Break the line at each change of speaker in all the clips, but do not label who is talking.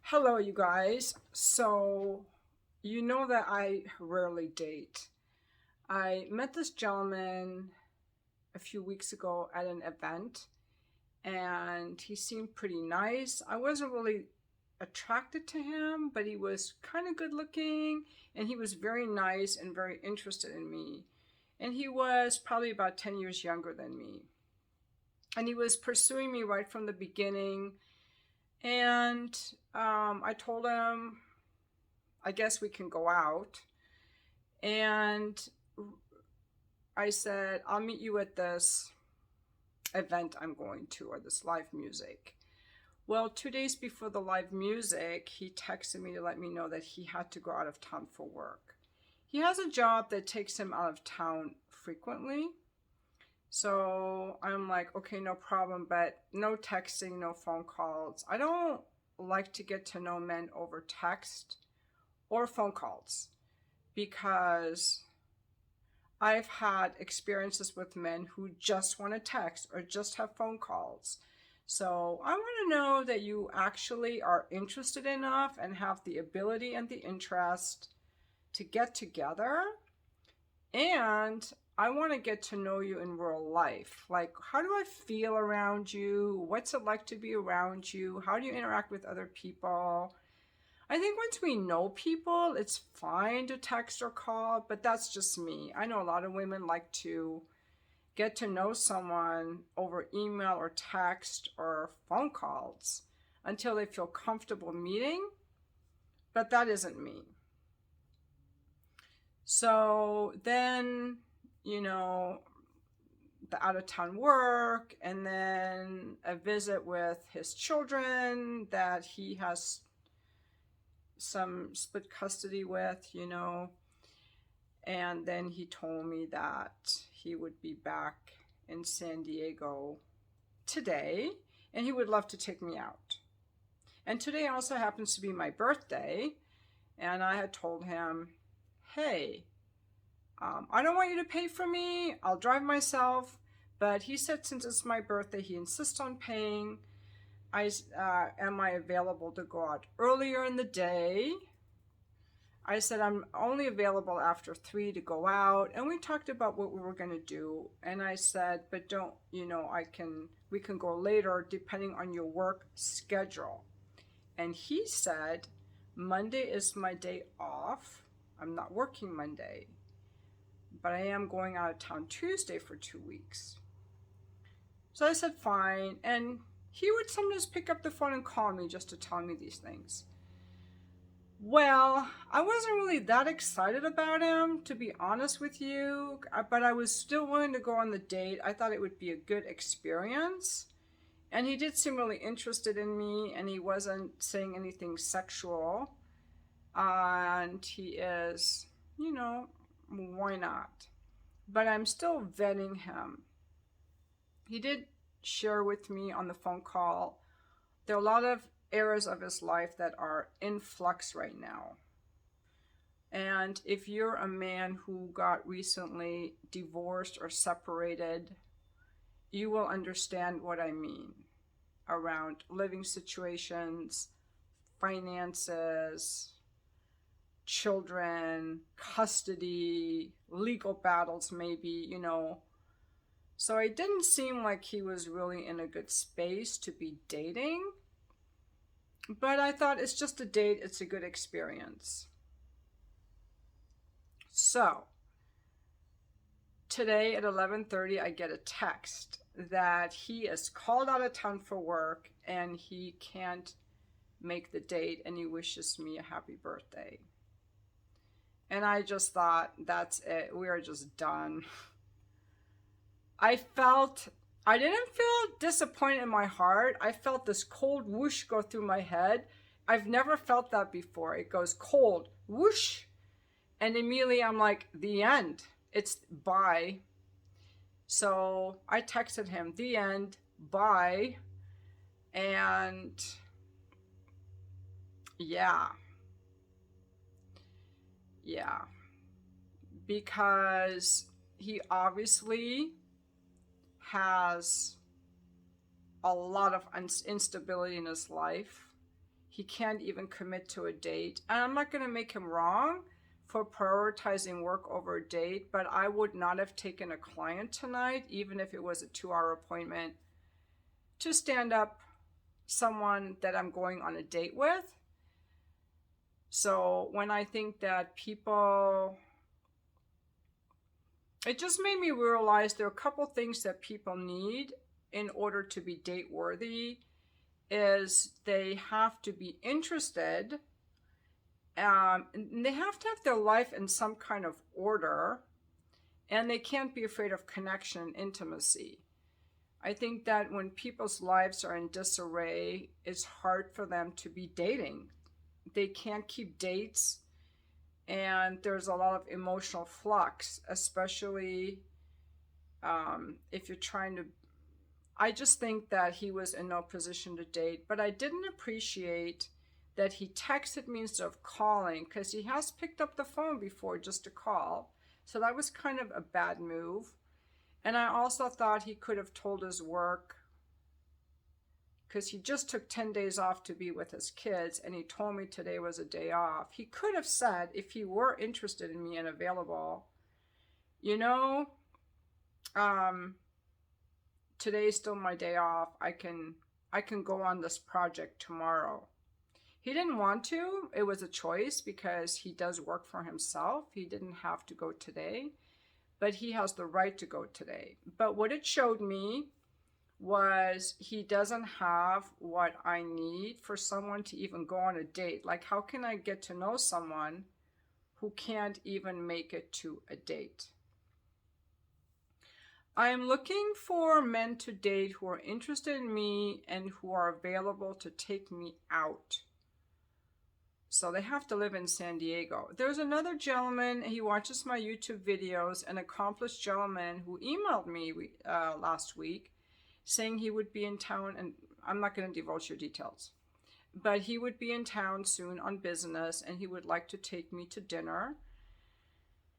Hello, you guys. So, you know that I rarely date. I met this gentleman a few weeks ago at an event, and he seemed pretty nice. I wasn't really attracted to him, but he was kind of good looking, and he was very nice and very interested in me. And he was probably about 10 years younger than me. And he was pursuing me right from the beginning. And I told him I guess we can go out. And I said, I'll meet you at this event I'm going to, or this live music. Well, 2 days before the live music, he texted me to let me know that he had to go out of town for work. He has a job that takes him out of town frequently. So I'm like, okay, no problem, but no texting, no phone calls. I don't like to get to know men over text or phone calls because I've had experiences with men who just want to text or just have phone calls. So I want to know that you actually are interested enough and have the ability and the interest to get together. And I want to get to know you in real life. Like, how do I feel around you? What's it like to be around you? How do you interact with other people? I think once we know people, it's fine to text or call, but that's just me. I know a lot of women like to get to know someone over email or text or phone calls until they feel comfortable meeting, but that isn't me. So then, you know, the out of town work and then a visit with his children that he has some split custody with. And then he told me that he would be back in San Diego today and he would love to take me out. And today also happens to be my birthday. And I had told him, hey, I don't want you to pay for me. I'll drive myself. But he said since it's my birthday, he insists on paying. Am I available to go out earlier in the day? I said I'm only available after 3 to go out, and we talked about what we were going to do. And I said, but don't, we can go later depending on your work schedule. And he said, Monday is my day off. I'm not working Monday, but I am going out of town Tuesday for 2 weeks. So I said, fine. And he would sometimes pick up the phone and call me just to tell me these things. Well, I wasn't really that excited about him, to be honest with you, but I was still willing to go on the date. I thought it would be a good experience. And he did seem really interested in me, and he wasn't saying anything sexual. And he is, why not? But I'm still vetting him. He did share with me on the phone call there are a lot of areas of his life that are in flux right now. And if you're a man who got recently divorced or separated, you will understand what I mean around living situations, finances, children, custody, legal battles, maybe. So it didn't seem like he was really in a good space to be dating. But I thought it's just a date, it's a good experience. So today at 11:30 I get a text that he is called out of town for work and he can't make the date and he wishes me a happy birthday. And I just thought, that's it. We are just done. I didn't feel disappointed in my heart. I felt this cold whoosh go through my head. I've never felt that before. It goes cold, whoosh. And immediately I'm like, the end. It's bye. So I texted him, the end, bye. And yeah. Because he obviously has a lot of instability in his life. he can't even commit to a date. And I'm not going to make him wrong for prioritizing work over a date, but I would not have taken a client tonight, even if it was a 2-hour appointment, to stand up someone that I'm going on a date with. So when I think that people, it just made me realize there are a couple things that people need in order to be date worthy. Is they have to be interested, and they have to have their life in some kind of order, and they can't be afraid of connection and intimacy. I think that when people's lives are in disarray, it's hard for them to be dating. They can't keep dates, and there's a lot of emotional flux, especially if you're trying to. I just think that he was in no position to date, but I didn't appreciate that he texted me instead of calling, because he has picked up the phone before just to call. So that was kind of a bad move. And I also thought he could have told his work, because he just took 10 days off to be with his kids, and he told me today was a day off. He could have said, if he were interested in me and available, you know, today's still my day off. I can go on this project tomorrow. He didn't want to. It was a choice because he does work for himself. He didn't have to go today, but he has the right to go today. But what it showed me was he doesn't have what I need for someone to even go on a date. Like, how can I get to know someone who can't even make it to a date? I am looking for men to date who are interested in me and who are available to take me out. So they have to live in San Diego. There's another gentleman, he watches my YouTube videos, an accomplished gentleman who emailed me last week saying he would be in town, and I'm not going to divulge your details, but he would be in town soon on business and he would like to take me to dinner.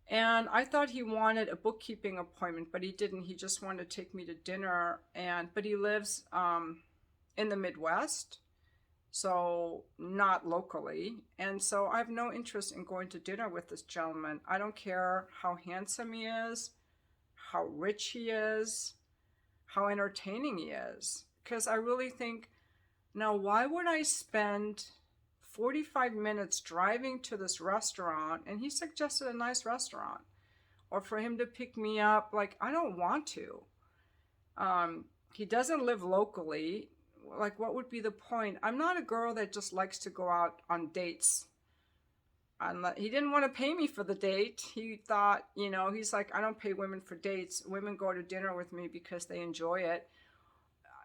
And I thought he wanted a bookkeeping appointment, but he didn't. He just wanted to take me to dinner. But he lives in the Midwest, so not locally. And so I have no interest in going to dinner with this gentleman. I don't care how handsome he is, how rich he is, how entertaining he is. Because I really think, now why would I spend 45 minutes driving to this restaurant, and he suggested a nice restaurant, or for him to pick me up? Like, I don't want to. He doesn't live locally. Like, what would be the point? I'm not a girl that just likes to go out on dates. He didn't want to pay me for the date. He thought, he's like, I don't pay women for dates. Women go to dinner with me because they enjoy it.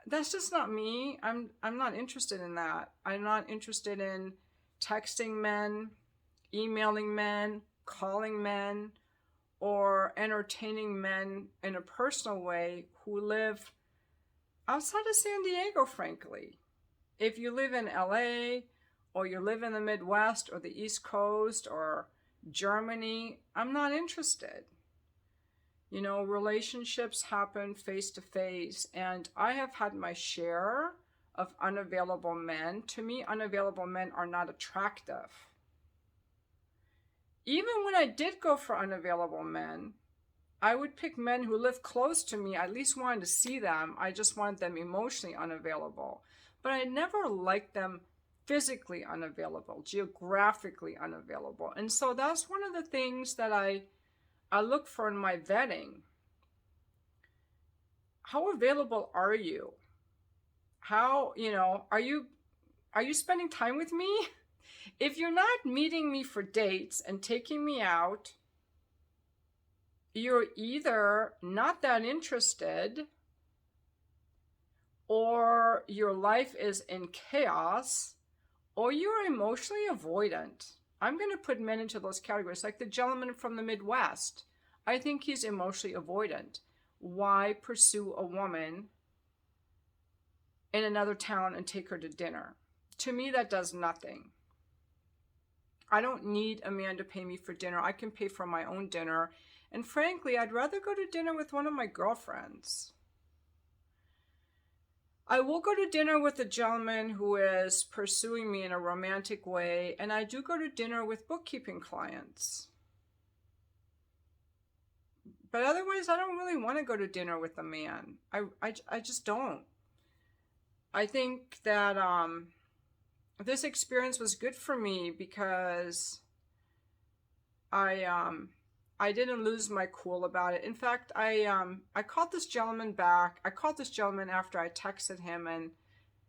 That's just not me. I'm not interested in that. I'm not interested in texting men, emailing men, calling men, or entertaining men in a personal way who live outside of San Diego, frankly. If you live in LA, or you live in the Midwest or the East Coast or Germany, I'm not interested. Relationships happen face to face, and I have had my share of unavailable men. To me, unavailable men are not attractive. Even when I did go for unavailable men, I would pick men who live close to me. I at least wanted to see them. I just wanted them emotionally unavailable. But I never liked them physically unavailable, geographically unavailable. And so that's one of the things that I look for in my vetting. How available are you? How, are you spending time with me? If you're not meeting me for dates and taking me out, you're either not that interested, or your life is in chaos, or you're emotionally avoidant. I'm going to put men into those categories, like the gentleman from the Midwest. I think he's emotionally avoidant. Why pursue a woman in another town and take her to dinner? To me, that does nothing. I don't need a man to pay me for dinner. I can pay for my own dinner. And frankly, I'd rather go to dinner with one of my girlfriends. I will go to dinner with a gentleman who is pursuing me in a romantic way, and I do go to dinner with bookkeeping clients. But otherwise, I don't really want to go to dinner with a man. I just don't. I think that this experience was good for me because I didn't lose my cool about it. In fact, I called this gentleman back. I called this gentleman after I texted him, and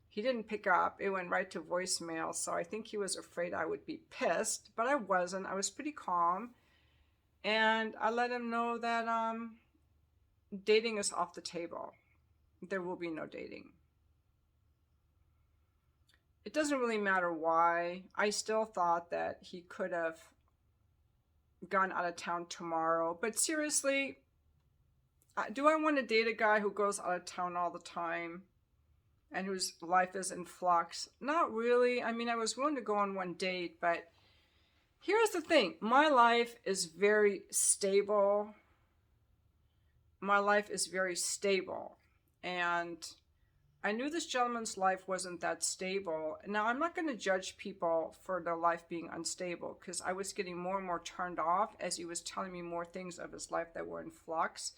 he didn't pick up. It went right to voicemail. So I think he was afraid I would be pissed, but I wasn't. I was pretty calm, and I let him know that dating is off the table. There will be no dating. It doesn't really matter why. I still thought that he could have gone out of town tomorrow. But seriously, do I want to date a guy who goes out of town all the time and whose life is in flux? Not really. I mean, I was willing to go on one date, but here's the thing. My life is very stable. My life is very stable. And I knew this gentleman's life wasn't that stable. Now, I'm not going to judge people for their life being unstable, because I was getting more and more turned off as he was telling me more things of his life that were in flux.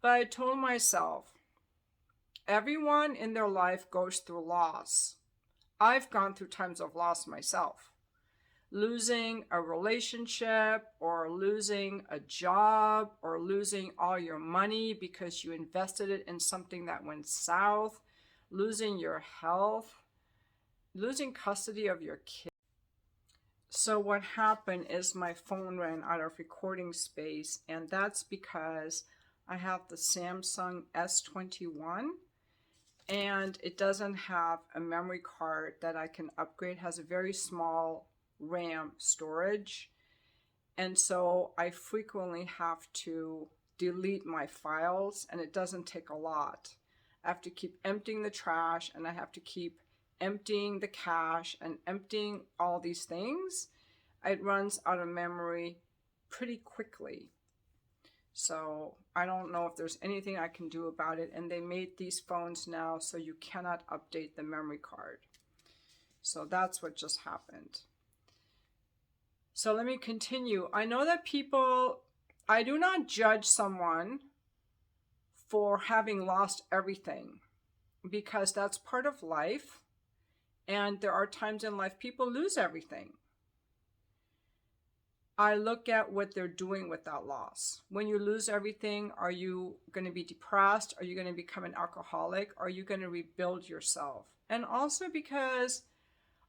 But I told myself, everyone in their life goes through loss. I've gone through times of loss myself. Losing a relationship, or losing a job, or losing all your money because you invested it in something that went south, losing your health, losing custody of your kid. So what happened is my phone ran out of recording space, and that's because I have the Samsung S21, and it doesn't have a memory card that I can upgrade. It has a very small RAM storage, and so I frequently have to delete my files, and it doesn't take a lot. I have to keep emptying the trash, and I have to keep emptying the cache and emptying all these things. It runs out of memory pretty quickly. So I don't know if there's anything I can do about it, and they made these phones now so you cannot update the memory card. So that's what just happened. So let me continue. I know that I do not judge someone for having lost everything, because that's part of life. And there are times in life people lose everything. I look at what they're doing with that loss. When you lose everything, are you going to be depressed? Are you going to become an alcoholic? Are you going to rebuild yourself? And also because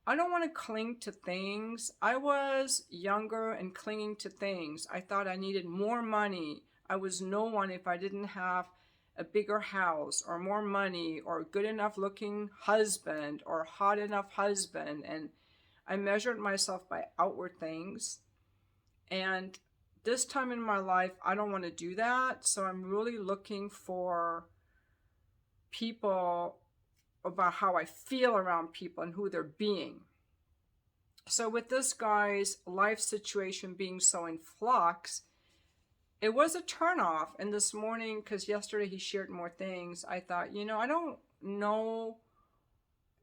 I don't want to cling to things. I was younger and clinging to things. I thought I needed more money. I was no one if I didn't have a bigger house or more money or a good enough looking husband or hot enough husband. And I measured myself by outward things. And this time in my life, I don't want to do that. So I'm really looking for people, about how I feel around people and who they're being. So with this guy's life situation being so in flux, it was a turnoff. And this morning, because yesterday he shared more things, I thought, I don't know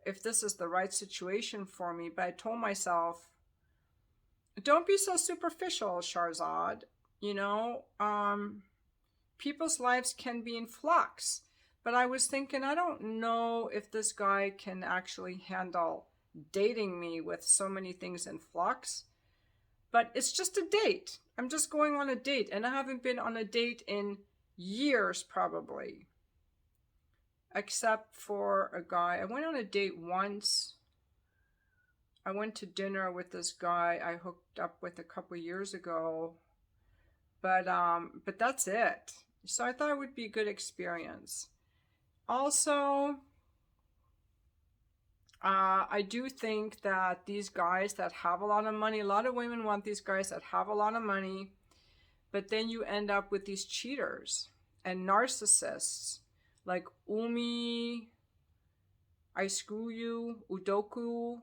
if this is the right situation for me. But I told myself, don't be so superficial, Sharzad. People's lives can be in flux. But I was thinking, I don't know if this guy can actually handle dating me with so many things in flux. But it's just a date. I'm just going on a date. And I haven't been on a date in years, probably. Except for a guy. I went on a date once. I went to dinner with this guy I hooked up with a couple years ago. But that's it. So I thought it would be a good experience. Also, I do think that these guys that have a lot of money, a lot of women want these guys that have a lot of money, but then you end up with these cheaters and narcissists like Umi, I Screw You, Udoku,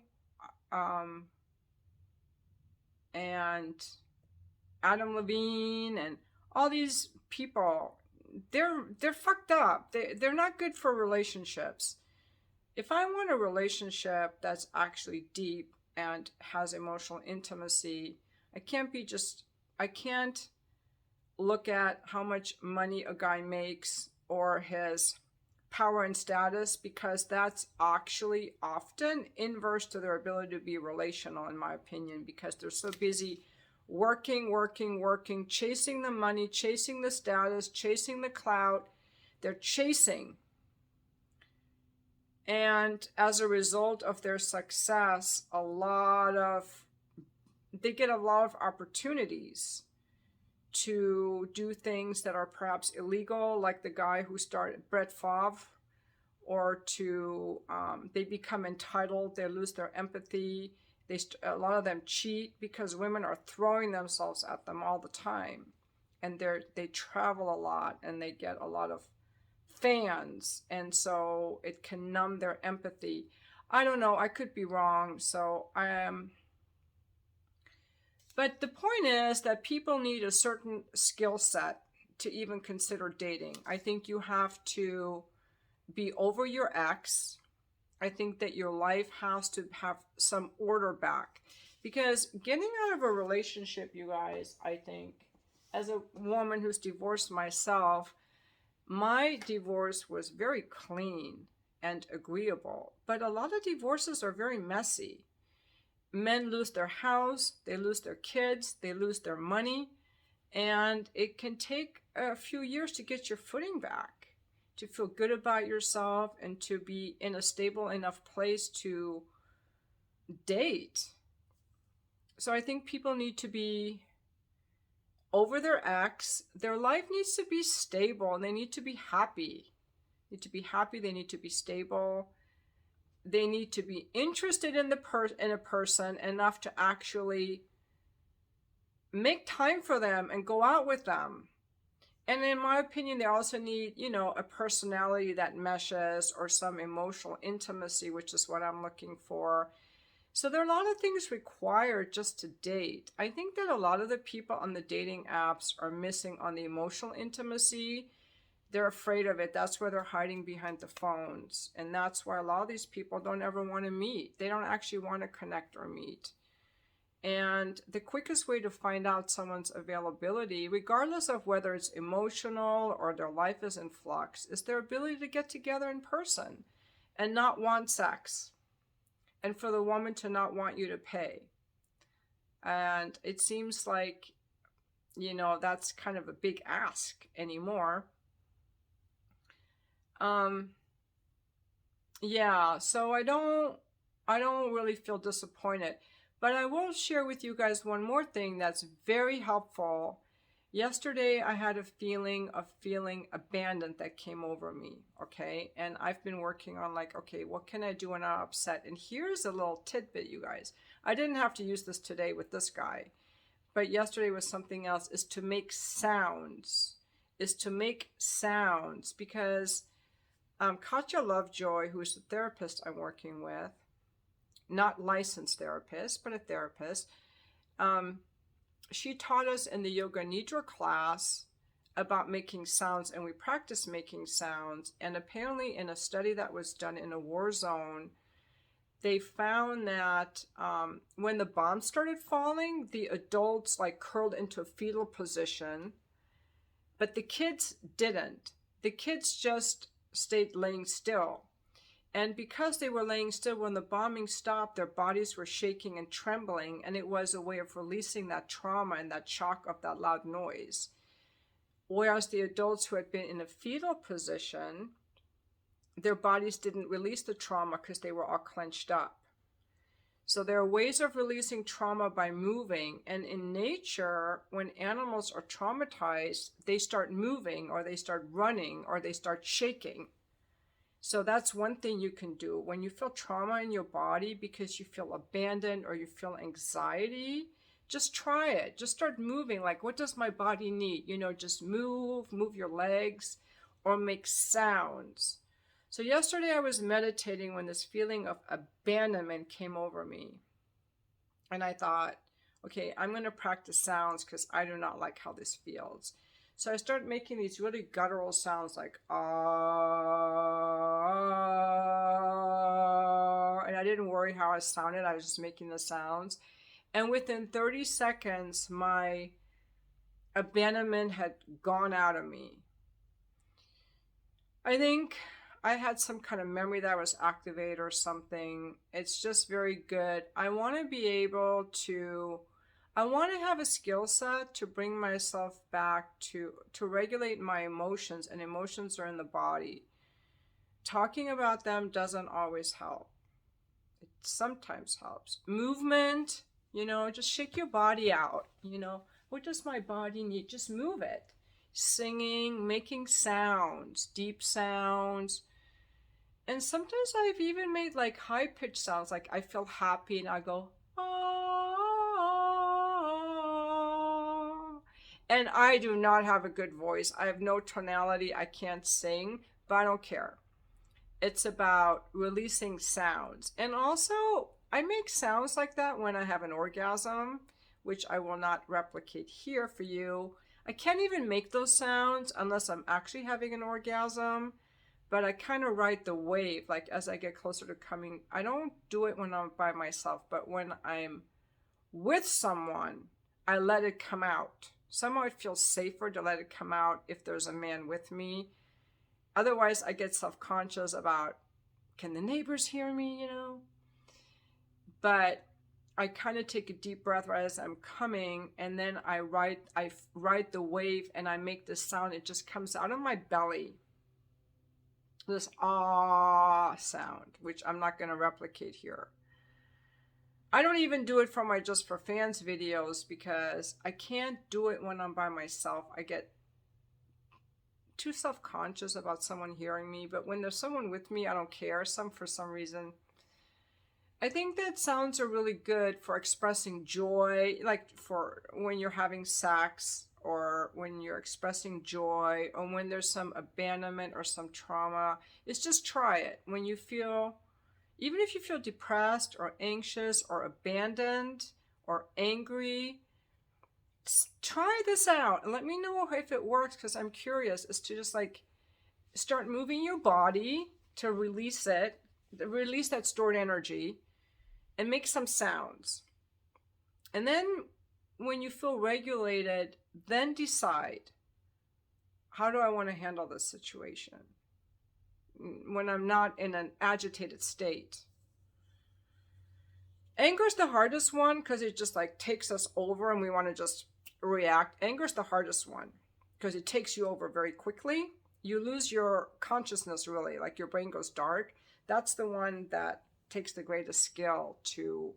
and Adam Levine, and all these people. They're fucked up. They're not good for relationships. if I want a relationship that's actually deep and has emotional intimacy, I can't look at how much money a guy makes or his power and status, because that's actually often inverse to their ability to be relational, in my opinion, because they're so busy working, chasing the money, chasing the status, chasing the clout. They're chasing. And as a result of their success, they get a lot of opportunities to do things that are perhaps illegal, like the guy who started Brett Favre, or they become entitled, they lose their empathy. A lot of them cheat because women are throwing themselves at them all the time, and they travel a lot and they get a lot of fans, and so it can numb their empathy. I don't know, I could be wrong. But the point is that people need a certain skill set to even consider dating. I think you have to be over your ex. I think that your life has to have some order back. Because getting out of a relationship, you guys, I think, as a woman who's divorced myself, my divorce was very clean and agreeable. But a lot of divorces are very messy. Men lose their house, they lose their kids, they lose their money, and it can take a few years to get your footing back, to feel good about yourself, and to be in a stable enough place to date. So I think people need to be over their ex. Their life needs to be stable, and they need to be happy. They need to be happy, they need to be stable. They need to be interested in a person enough to actually make time for them and go out with them. And in my opinion, they also need, a personality that meshes, or some emotional intimacy, which is what I'm looking for. So there are a lot of things required just to date. I think that a lot of the people on the dating apps are missing on the emotional intimacy. They're afraid of it. That's where they're hiding behind the phones. And that's why a lot of these people don't ever want to meet. They don't actually want to connect or meet. And the quickest way to find out someone's availability, regardless of whether it's emotional or their life is in flux, is their ability to get together in person and not want sex. And for the woman to not want you to pay. And it seems like, that's kind of a big ask anymore. Yeah, so I don't really feel disappointed, but I will share with you guys one more thing that's very helpful. Yesterday, I had a feeling of feeling abandoned that came over me, okay? And I've been working on okay, what can I do when I'm upset? And here's a little tidbit, you guys. I didn't have to use this today with this guy, but yesterday was something else, is to make sounds. Because Katya Lovejoy, who is the therapist I'm working with, not licensed therapist, but a therapist, she taught us in the Yoga Nidra class about making sounds, and we practiced making sounds. And apparently in a study that was done in a war zone, they found that when the bombs started falling, the adults curled into a fetal position, but the kids didn't. The kids just stayed laying still. And because they were laying still, when the bombing stopped, their bodies were shaking and trembling, and it was a way of releasing that trauma and that shock of that loud noise. Whereas the adults who had been in a fetal position, their bodies didn't release the trauma because they were all clenched up. So there are ways of releasing trauma by moving. And in nature, when animals are traumatized, they start moving, or they start running, or they start shaking. So that's one thing you can do. When you feel trauma in your body because you feel abandoned or you feel anxiety, just try it. Just start moving. What does my body need? Just move your legs, or make sounds. So yesterday I was meditating when this feeling of abandonment came over me. And I thought, okay, I'm going to practice sounds because I do not like how this feels. So I started making these really guttural sounds like ah, and I didn't worry how I sounded. I was just making the sounds. And within 30 seconds, my abandonment had gone out of me. I think I had some kind of memory that was activated or something. It's just very good. I want to be able to, I want to have a skill set to bring myself back to regulate my emotions, and emotions are in the body. Talking about them doesn't always help. It sometimes helps. Movement, just shake your body out, what does my body need? Just move it. Singing, making sounds, deep sounds. And sometimes I've even made like high pitched sounds, like I feel happy and I go, ah. And I do not have a good voice. I have no tonality. I can't sing, but I don't care. It's about releasing sounds. And also, I make sounds like that when I have an orgasm, which I will not replicate here for you. I can't even make those sounds unless I'm actually having an orgasm, but I kind of ride the wave, like as I get closer to coming. I don't do it when I'm by myself, but when I'm with someone, I let it come out. Somehow it feels safer to let it come out if there's a man with me. Otherwise, I get self-conscious about, can the neighbors hear me, But I kind of take a deep breath right as I'm coming, and then I ride the wave, and I make this sound. It just comes out of my belly. This ah sound, which I'm not going to replicate here. I don't even do it for my Just for Fans videos because I can't do it when I'm by myself. I get too self-conscious about someone hearing me, but when there's someone with me, I don't care. For some reason. I think that sounds are really good for expressing joy, like for when you're having sex, or when you're expressing joy, or when there's some abandonment or some trauma. It's just try it. When you feel, even if you feel depressed or anxious or abandoned or angry, try this out and let me know if it works, because I'm curious as to just like start moving your body to release that stored energy, and make some sounds. And then when you feel regulated, then decide, how do I want to handle this situation when I'm not in an agitated state? Anger is the hardest one because it just like takes us over and we want to just react. Anger is the hardest one because it takes you over very quickly. You lose your consciousness, really, like your brain goes dark. That's the one that takes the greatest skill to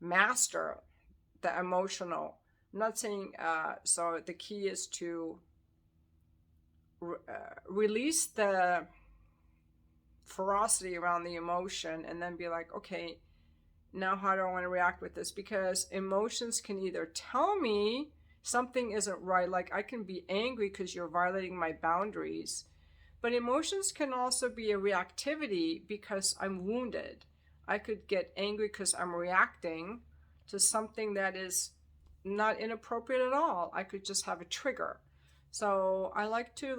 master the emotional. I'm not saying, so the key is to release the ferocity around the emotion and then be like, okay, now how do I want to react with this? Because emotions can either tell me something isn't right, like I can be angry because you're violating my boundaries, but emotions can also be a reactivity because I'm wounded. I could get angry because I'm reacting to something that is not inappropriate at all. I could just have a trigger. So I like to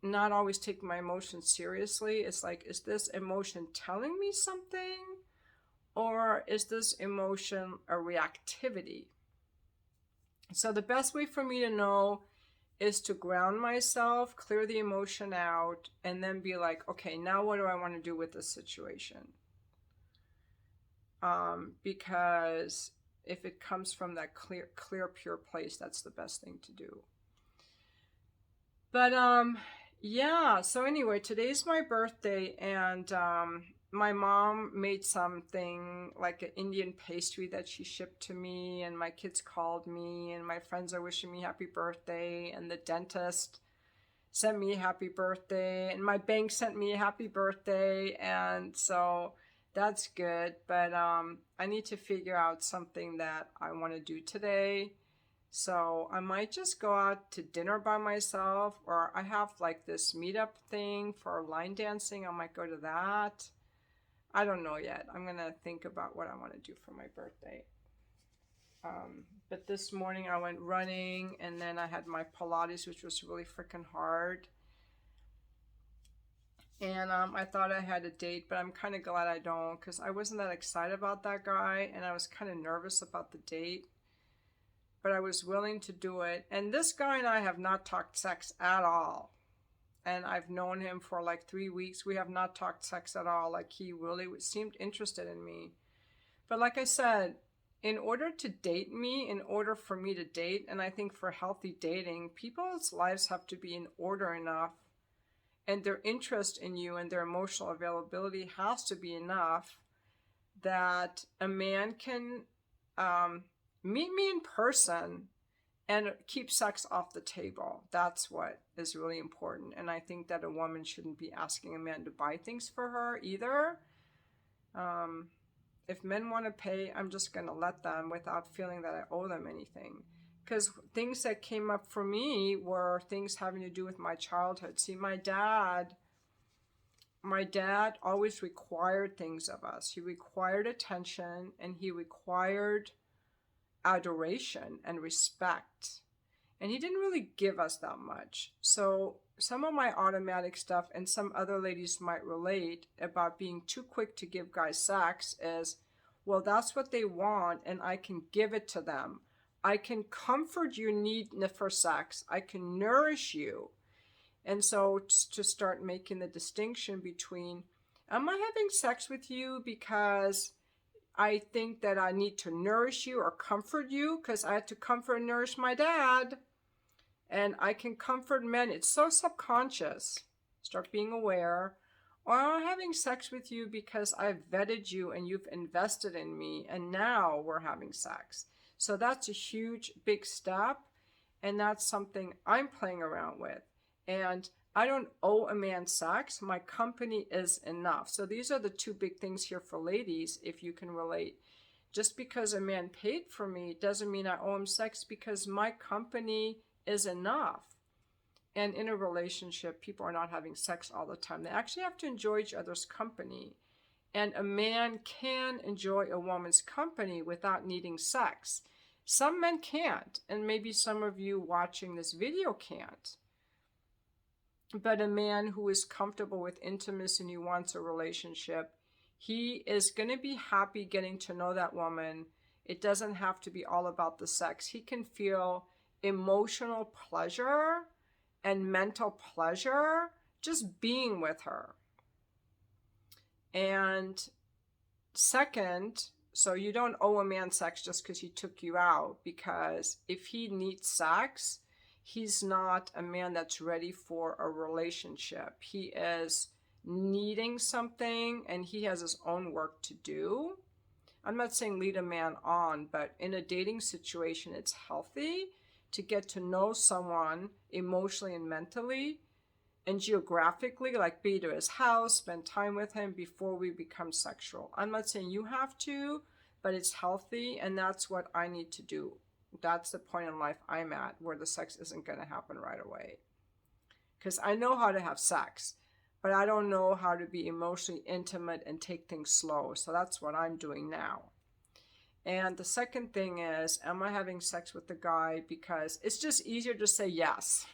not always take my emotions seriously. It's like, is this emotion telling me something? Or is this emotion a reactivity? So the best way for me to know is to ground myself, clear the emotion out, and then be like, okay, now what do I want to do with this situation? Because if it comes from that clear, pure place, that's the best thing to do. But yeah, so anyway, today's my birthday, and my mom made something like an Indian pastry that she shipped to me, and my kids called me, and my friends are wishing me happy birthday, and the dentist sent me a happy birthday, and my bank sent me a happy birthday, and so that's good. But I need to figure out something that I want to do today. So I might just go out to dinner by myself, or I have like this meetup thing for line dancing. I might go to that. I don't know yet. I'm going to think about what I want to do for my birthday. But this morning I went running, and then I had my Pilates, which was really freaking hard. And I thought I had a date, but I'm kind of glad I don't, because I wasn't that excited about that guy, and I was kind of nervous about the date. But I was willing to do it. And this guy and I have not talked sex at all. And I've known him for like 3 weeks. We have not talked sex at all. Like, he really seemed interested in me. But like I said, in order to date me, in order for me to date, and I think for healthy dating, people's lives have to be in order enough, and their interest in you and their emotional availability has to be enough that a man can meet me in person and keep sex off the table. That's what is really important. And I think that a woman shouldn't be asking a man to buy things for her either. If men want to pay, I'm just going to let them without feeling that I owe them anything. Because things that came up for me were things having to do with my childhood. See, my dad always required things of us. He required attention, and he required adoration and respect. And he didn't really give us that much. So some of my automatic stuff, and some other ladies might relate about being too quick to give guys sex, is, well, that's what they want, and I can give it to them. I can comfort your need for sex. I can nourish you. And so to start making the distinction between, am I having sex with you because I think that I need to nourish you or comfort you, because I had to comfort and nourish my dad. And I can comfort men. It's so subconscious. Start being aware. Or I'm having sex with you because I've vetted you and you've invested in me, and now we're having sex. So that's a huge, big step, and that's something I'm playing around with. And I don't owe a man sex. My company is enough. So these are the two big things here for ladies, if you can relate. Just because a man paid for me doesn't mean I owe him sex, because my company is enough. And in a relationship, people are not having sex all the time. They actually have to enjoy each other's company. And a man can enjoy a woman's company without needing sex. Some men can't, and maybe some of you watching this video can't. But a man who is comfortable with intimacy and he wants a relationship, he is going to be happy getting to know that woman. It doesn't have to be all about the sex. He can feel emotional pleasure and mental pleasure just being with her. And second, so you don't owe a man sex just because he took you out, because if he needs sex, he's not a man that's ready for a relationship. He is needing something, and he has his own work to do. I'm not saying lead a man on, but in a dating situation, it's healthy to get to know someone emotionally and mentally and geographically, like be to his house, spend time with him before we become sexual. I'm not saying you have to, but it's healthy, and that's what I need to do. That's the point in life I'm at, where the sex isn't going to happen right away. Because I know how to have sex, but I don't know how to be emotionally intimate and take things slow. So that's what I'm doing now. And the second thing is, am I having sex with the guy because it's just easier to say yes?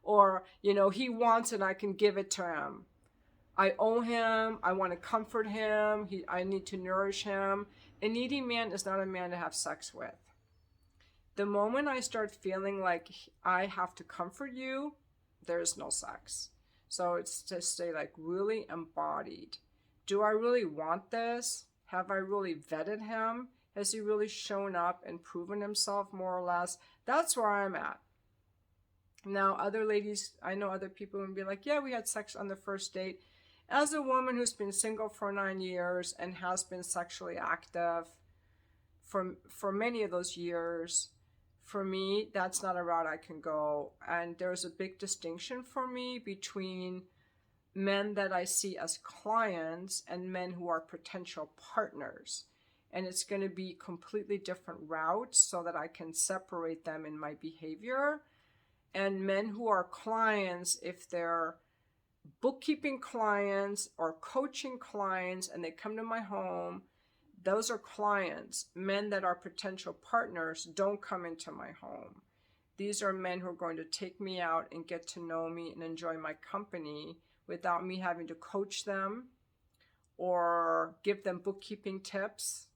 Or, he wants it, I can give it to him. I owe him, I want to comfort him, I need to nourish him. A needy man is not a man to have sex with. The moment I start feeling like I have to comfort you, there's no sex. So it's to stay like really embodied. Do I really want this? Have I really vetted him? Has he really shown up and proven himself more or less? That's where I'm at. Now, other ladies, I know other people would be like, yeah, we had sex on the first date. As a woman who's been single for 9 years and has been sexually active for many of those years, for me, that's not a route I can go. And there's a big distinction for me between men that I see as clients and men who are potential partners. And it's going to be completely different routes so that I can separate them in my behavior. And men who are clients, if they're bookkeeping clients or coaching clients and they come to my home, those are clients. Men that are potential partners don't come into my home. These are men who are going to take me out and get to know me and enjoy my company without me having to coach them or give them bookkeeping tips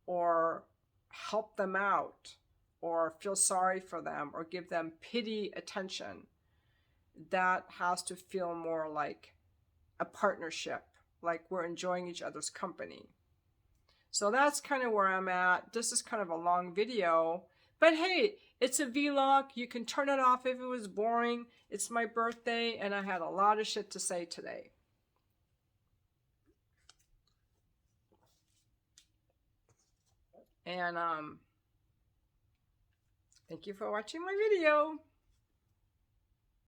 or help them out or feel sorry for them or give them pity attention. That has to feel more like a partnership, like we're enjoying each other's company. So that's kind of where I'm at. This is kind of a long video, but hey, it's a vlog. You can turn it off if it was boring. It's my birthday and I had a lot of shit to say today. And thank you for watching my video.